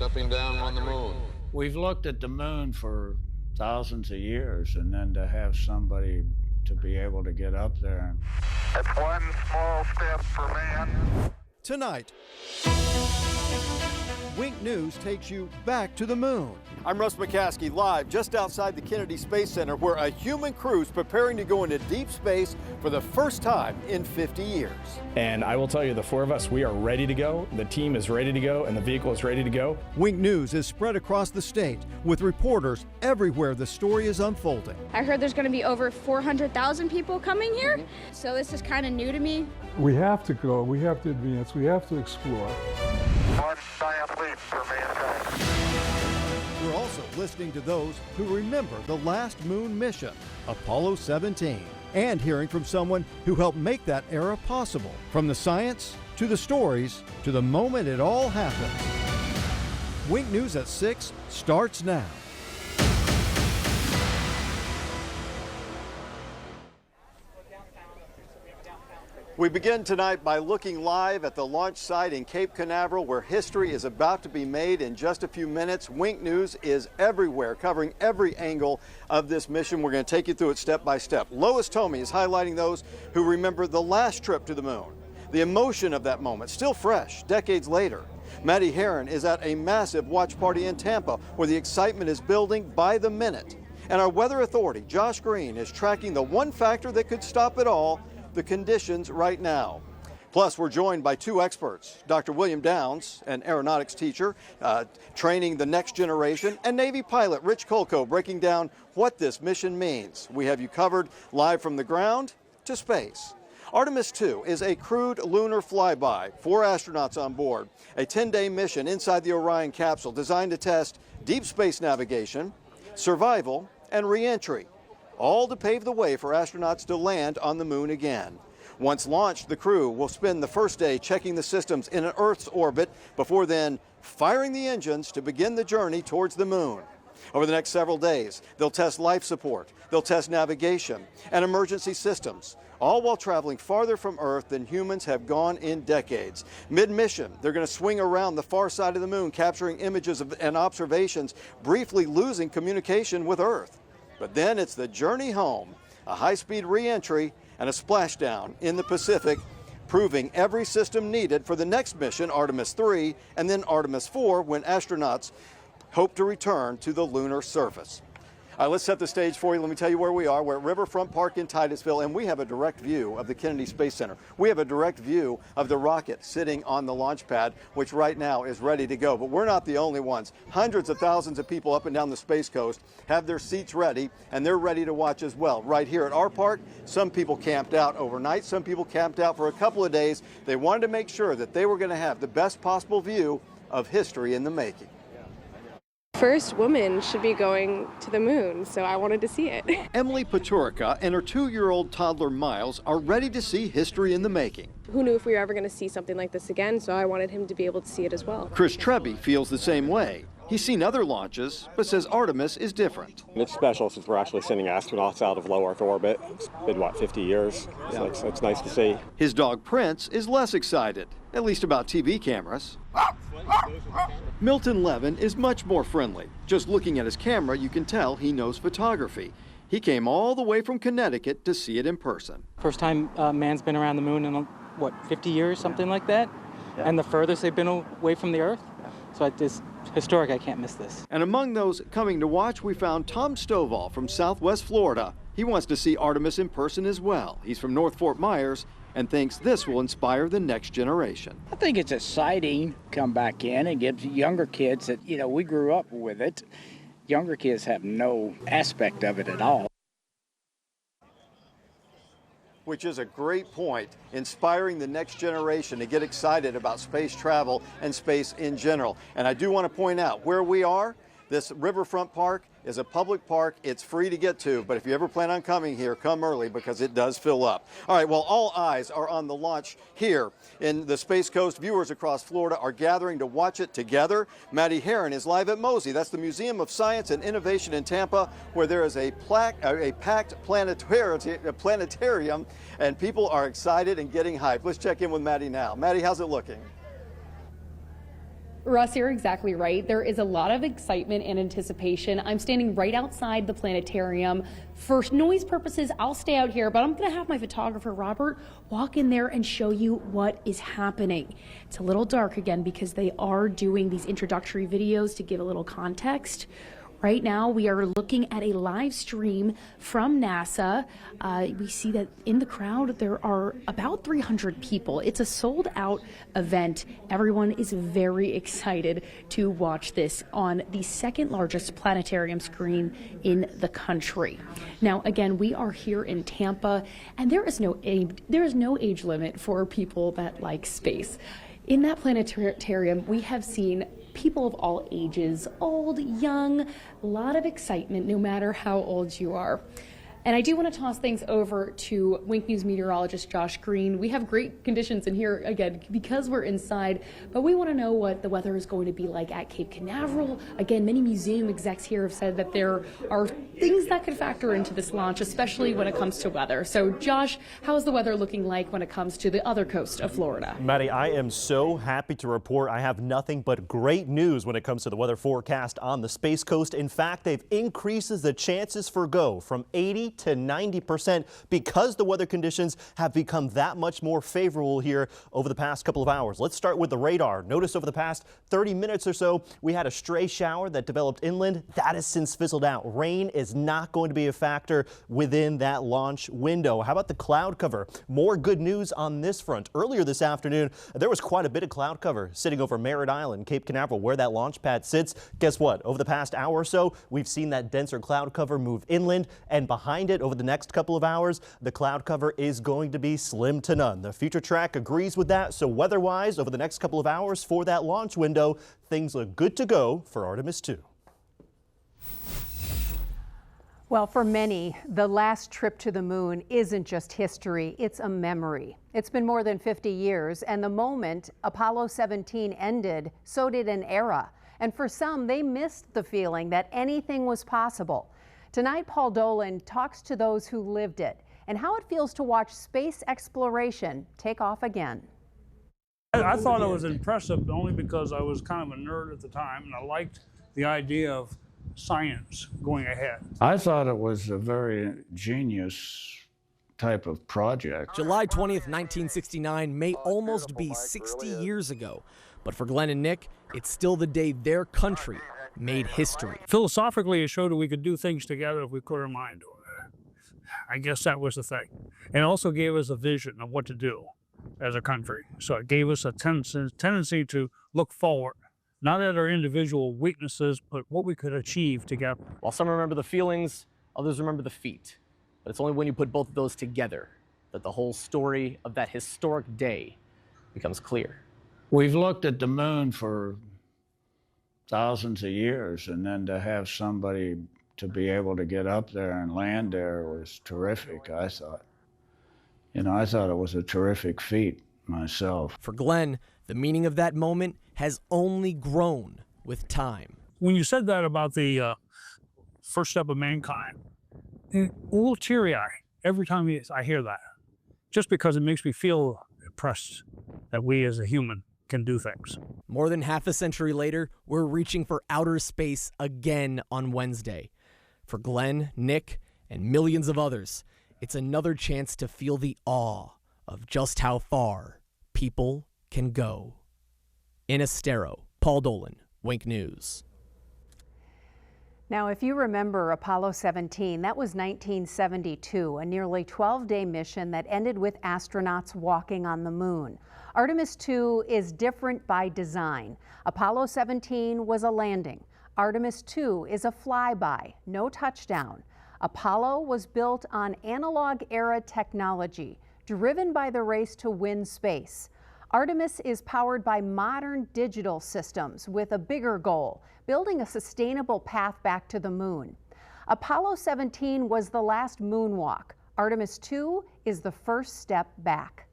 stepping down on the moon. We've looked at the moon for thousands of years, and then to have somebody to be able to get up there. It's one small step for man. Tonight, Wink News takes you back to the moon. I'm Russ McCaskey, live just outside the Kennedy Space Center, where a human crew is preparing to go into deep space for the first time in 50 years. And I will tell you, the four of us, we are ready to go. The team is ready to go, and the vehicle is ready to go. Wink News is spread across the state with reporters everywhere the story is unfolding. I heard there's going to be over 400,000 people coming here, so this is kind of new to me. We have to go, we have to advance, we have to explore. One giant leap for mankind. We're also listening to those who remember the last moon mission, Apollo 17, and hearing from someone who helped make that era possible. From the science, to the stories, to the moment it all happened. Wink News at 6 starts now. We begin tonight by looking live at the launch site in Cape Canaveral, where history is about to be made in just a few minutes. Wink News is everywhere, covering every angle of this mission. We're going to take you through it step by step. Lois Tomey is highlighting those who remember the last trip to the moon, the emotion of that moment, still fresh decades later. Maddie Herron is at a massive watch party in Tampa, where the excitement is building by the minute. And our weather authority, Josh Green, is tracking the one factor that could stop it all: the conditions right now. Plus, we're joined by two experts, Dr. William Downs, an aeronautics teacher, training the next generation, and Navy pilot Rich Kolko, breaking down what this mission means. We have you covered live from the ground to space. Artemis 2 is a crewed lunar flyby, 4 astronauts on board, a 10-day mission inside the Orion capsule designed to test deep space navigation, survival, and re-entry, all to pave the way for astronauts to land on the moon again. Once launched, the crew will spend the first day checking the systems in an Earth's orbit before then firing the engines to begin the journey towards the moon. Over the next several days, they'll test life support, they'll test navigation and emergency systems, all while traveling farther from Earth than humans have gone in decades. Mid-mission, they're going to swing around the far side of the moon, capturing images and observations, briefly losing communication with Earth. But then it's the journey home, a high-speed re-entry, and a splashdown in the Pacific, proving every system needed for the next mission, Artemis 3, and then Artemis 4, when astronauts hope to return to the lunar surface. All right, let's set the stage for you. Let me tell you where we are. We're at Riverfront Park in Titusville, and we have a direct view of the Kennedy Space Center. We have a direct view of the rocket sitting on the launch pad, which right now is ready to go. But we're not the only ones. Hundreds of thousands of people up and down the Space Coast have their seats ready, and they're ready to watch as well. Right here at our park, some people camped out overnight. Some people camped out for a couple of days. They wanted to make sure that they were going to have the best possible view of history in the making. First woman should be going to the moon, so I wanted to see it. Emily Paturica and her 2-year-old toddler Miles are ready to see history in the making. Who knew if we were ever going to see something like this again, so I wanted him to be able to see it as well. Chris Trebby feels the same way. He's seen other launches, but says Artemis is different. It's special since we're actually sending astronauts out of low Earth orbit. It's been, 50 years? So it's nice to see. His dog Prince is less excited, at least about TV cameras. Milton Levin is much more friendly. Just looking at his camera, you can tell he knows photography. He came all the way from Connecticut to see it in person. First time man's been around the moon in, 50 years, something like that? Yeah. And the furthest they've been away from the Earth? So it's historic, I can't miss this. And among those coming to watch, we found Tom Stovall from Southwest Florida. He wants to see Artemis in person as well. He's from North Fort Myers and thinks this will inspire the next generation. I think it's exciting to come back in and give younger kids that, we grew up with it. Younger kids have no aspect of it at all. Which is a great point, inspiring the next generation to get excited about space travel and space in general. And I do want to point out where we are. This Riverfront Park is a public park. It's free to get to, but if you ever plan on coming here, come early because it does fill up. All right, well, all eyes are on the launch here in the Space Coast. Viewers across Florida are gathering to watch it together. Maddie Herron is live at Mosey. That's the Museum of Science and Innovation in Tampa, where there is a packed planetarium, and people are excited and getting hyped. Let's check in with Maddie now. Maddie, how's it looking? Russ, you're exactly right. There is a lot of excitement and anticipation. I'm standing right outside the planetarium. For noise purposes, I'll stay out here, but I'm going to have my photographer, Robert, walk in there and show you what is happening. It's a little dark again because they are doing these introductory videos to give a little context. Right now, we are looking at a live stream from NASA. We see that in the crowd, there are about 300 people. It's a sold-out event. Everyone is very excited to watch this on the second largest planetarium screen in the country. Now, again, we are here in Tampa, and there is no age limit for people that like space. In that planetarium, we have seen people of all ages, old, young, a lot of excitement no matter how old you are. And I do want to toss things over to Wink News meteorologist Josh Green. We have great conditions in here, again, because we're inside, but we want to know what the weather is going to be like at Cape Canaveral. Again, many museum execs here have said that there are things that could factor into this launch, especially when it comes to weather. So, Josh, how is the weather looking like when it comes to the other coast of Florida? Maddie, I am so happy to report I have nothing but great news when it comes to the weather forecast on the Space Coast. In fact, they've increased the chances for go from 80 to 90% because the weather conditions have become that much more favorable here over the past couple of hours. Let's start with the radar. Notice over the past 30 minutes or so, we had a stray shower that developed inland. That has since fizzled out. Rain is not going to be a factor within that launch window. How about the cloud cover? More good news on this front. Earlier this afternoon, there was quite a bit of cloud cover sitting over Merritt Island, Cape Canaveral, where that launch pad sits. Guess what? Over the past hour or so, we've seen that denser cloud cover move inland, and behind it, over the next couple of hours, the cloud cover is going to be slim to none. The future track agrees with that, so weather-wise, over the next couple of hours for that launch window, things look good to go for Artemis 2. Well, for many, the last trip to the moon isn't just history, it's a memory. It's been more than 50 years, and the moment Apollo 17 ended, so did an era. And for some, they missed the feeling that anything was possible. Tonight, Paul Dolan talks to those who lived it and how it feels to watch space exploration take off again. I thought it was impressive only because I was kind of a nerd at the time, and I liked the idea of science going ahead. I thought it was a very genius type of project. July 20th, 1969 may almost be 60 years ago, but for Glenn and Nick, it's still the day their country made history. Philosophically, it showed that we could do things together if we put our mind to it. I guess that was the thing. And it also gave us a vision of what to do as a country. So it gave us a tendency to look forward, not at our individual weaknesses, but what we could achieve together. While some remember the feelings, others remember the feat. But it's only when you put both of those together that the whole story of that historic day becomes clear. We've looked at the moon for thousands of years, and then to have somebody to be able to get up there and land there was terrific, I thought. You know, I thought it was a terrific feat myself. For Glenn, the meaning of that moment has only grown with time. When you said that about the first step of mankind, a little teary-eyed every time I hear that, just because it makes me feel impressed that we as a human can do things. More than half a century later, we're reaching for outer space again on Wednesday. For Glenn, Nick, and millions of others, it's another chance to feel the awe of just how far people can go. In Estero, Paul Dolan, Wink News. Now, if you remember Apollo 17, that was 1972, a nearly 12-day mission that ended with astronauts walking on the moon. Artemis 2 is different by design. Apollo 17 was a landing. Artemis 2 is a flyby, no touchdown. Apollo was built on analog-era technology, driven by the race to win space. Artemis is powered by modern digital systems with a bigger goal, building a sustainable path back to the moon. Apollo 17 was the last moonwalk. Artemis 2 is the first step back.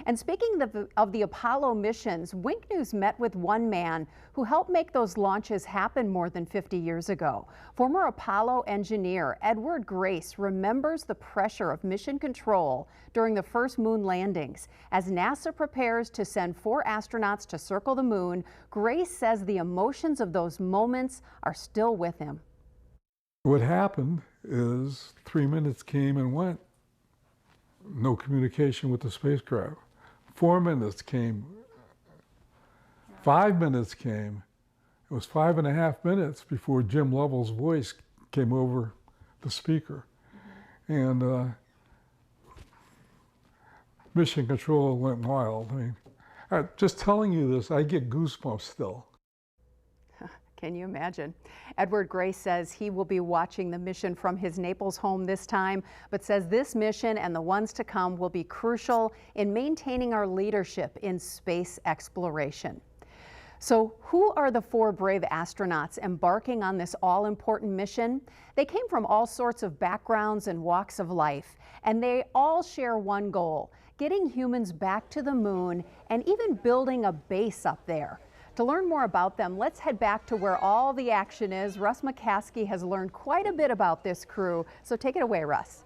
And speaking of the Apollo missions, Wink News met with one man who helped make those launches happen more than 50 years ago. Former Apollo engineer Edward Grace remembers the pressure of mission control during the first moon landings. As NASA prepares to send 4 astronauts to circle the moon, Grace says the emotions of those moments are still with him. What happened is 3 minutes came and went. No communication with the spacecraft. 4 minutes came. 5 minutes came. It was 5.5 minutes before Jim Lovell's voice came over the speaker. And mission control went wild. I mean, just telling you this, I get goosebumps still. Can you imagine? Edward Grace says he will be watching the mission from his Naples home this time, but says this mission and the ones to come will be crucial in maintaining our leadership in space exploration. So who are the 4 brave astronauts embarking on this all-important mission? They came from all sorts of backgrounds and walks of life, and they all share one goal: getting humans back to the moon and even building a base up there. To learn more about them, let's head back to where all the action is. Russ McCaskey has learned quite a bit about this crew, so take it away, Russ.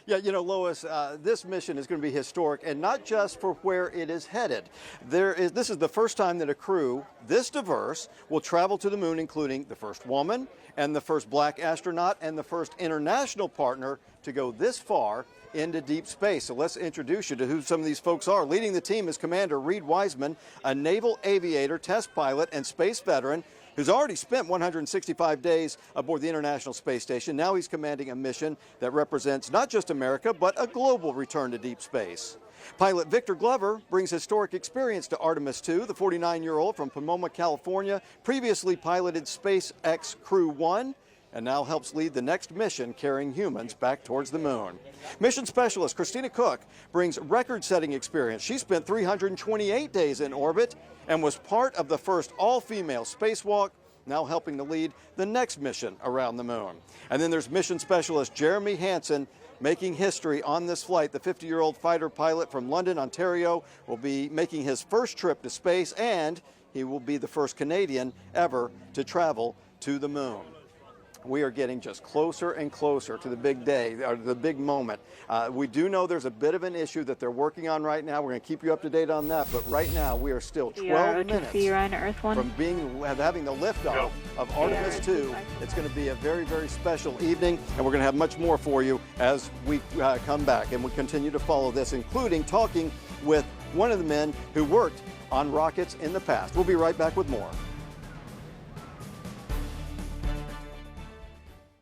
Yeah, you know, Lois, this mission is going to be historic, and not just for where it is headed. This is the first time that a crew this diverse will travel to the moon, including the first woman and the first black astronaut and the first international partner to go this far into deep space. So let's introduce you to who some of these folks are. Leading the team is Commander Reed Wiseman, a naval aviator, test pilot, and space veteran who's already spent 165 days aboard the International Space Station. Now he's commanding a mission that represents not just America, but a global return to deep space. Pilot Victor Glover brings historic experience to Artemis 2. The 49-year-old from Pomona, California, previously piloted SpaceX Crew 1, and now helps lead the next mission carrying humans back towards the moon. Mission specialist Christina Cook brings record-setting experience. She spent 328 days in orbit and was part of the first all-female spacewalk, now helping to lead the next mission around the moon. And then there's mission specialist Jeremy Hansen making history on this flight. The 50-year-old fighter pilot from London, Ontario, will be making his first trip to space, and he will be the first Canadian ever to travel to the moon. We are getting just closer and closer to the big day, or the big moment. We do know there's a bit of an issue that they're working on right now. We're going to keep you up to date on that, but right now we are still 12 minutes from having the liftoff of Artemis 2. It's going to be a very, very special evening, and we're going to have much more for you as we come back, and we continue to follow this, including talking with one of the men who worked on rockets in the past. We'll be right back with more.